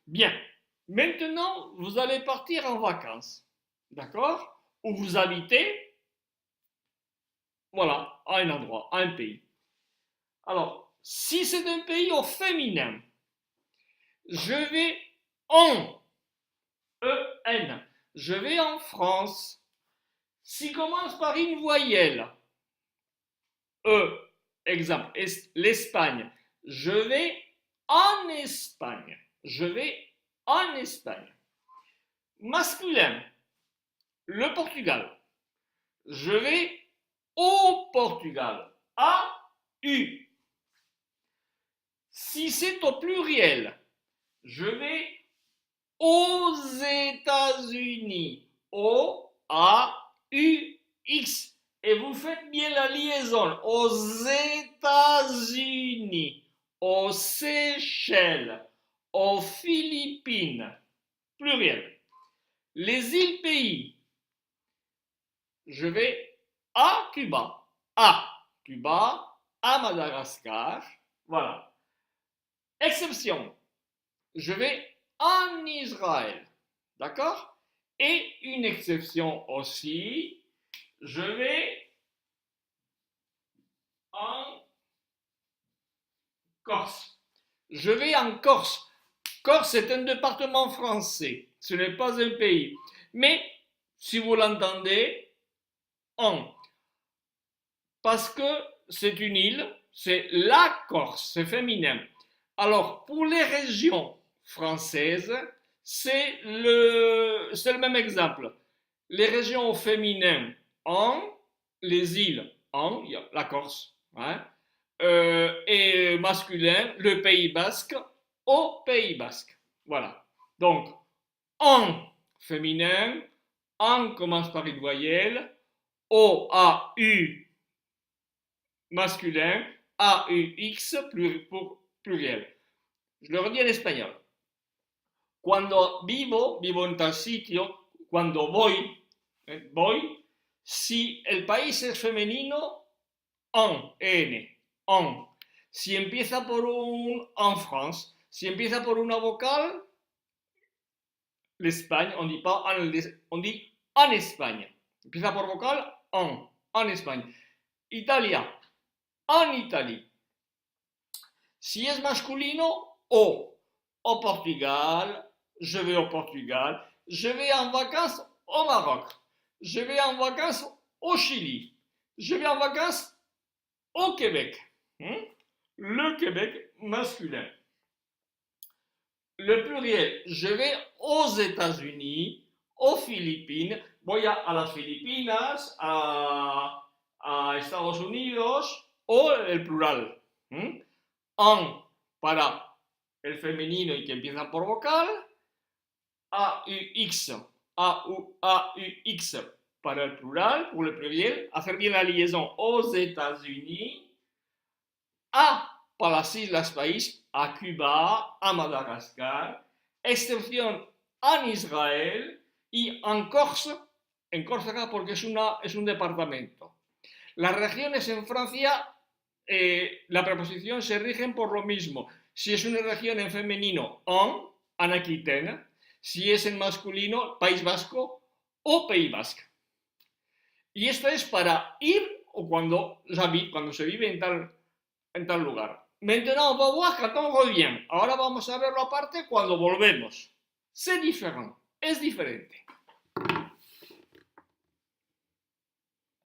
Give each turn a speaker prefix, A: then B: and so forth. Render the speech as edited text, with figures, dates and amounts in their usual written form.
A: Bien. Maintenant, vous allez partir en vacances. D'accord? Où vous habitez, voilà, à un endroit, à un pays. Alors, si c'est un pays au féminin, je vais en, E-N. Je vais en France. S'il commence par une voyelle, E, exemple, l'Espagne, je vais en Espagne. Je vais en Espagne. Masculin, le Portugal. Je vais au Portugal. A-U. Si c'est au pluriel, je vais aux États-Unis. O-A-U-X. Et vous faites bien la liaison. Aux États-Unis, aux Seychelles, aux Philippines. Pluriel. Les îles-pays, je vais à Cuba. À Cuba, à Madagascar. Voilà. Exception, je vais en Israël. D'accord? Et une exception aussi, je vais en Corse. Je vais en Corse. Corse est un département français. Ce n'est pas un pays. Mais, si vous l'entendez, en. Parce que c'est une île, c'est la Corse, c'est féminin. Alors, pour les régions françaises, c'est le même exemple. Les régions au féminin en, les îles en, la Corse, hein, et masculin, le Pays Basque, au Pays Basque. Voilà. Donc, en féminin, en commence par une voyelle, O, A, U masculin, A-U-X pour pluriel. Je le redis en espagnol. Cuando vivo en tal sitio, cuando voy, si el país es femenino, en. Si empieza por un en France, si empieza por una vocal, l'Espagne, on dit pas on dit en Espagne. Empieza por vocal, en Espagne. Italia, en Italie. Si es masculino, au Portugal, je vais au Portugal, je vais en vacances au Maroc, je vais en vacances au Chili, je vais en vacances au Québec. Le Québec masculin. Le pluriel, je vais aux États-Unis, aux Philippines, voy a las Filipinas, a Estados Unidos, o el plural. En para el femenino y que empiezan por vocal, AUX, AUX para el plural, pour le pluriel, hacer bien la liaison aux États-Unis, A para las islas país, a Cuba, a Madagascar, excepción en Israel y en Córcega porque es un departamento. Las regiones en Francia, la preposición se rigen por lo mismo. Si es una región en femenino, en Aquitaine. Si es en masculino, País Vasco o Pays Basque. Y esto es para ir o cuando se vive en tal lugar. Maintenant, on va voir quand on revient. Ahora vamos a verlo aparte cuando volvemos. C'est différent. Es diferente.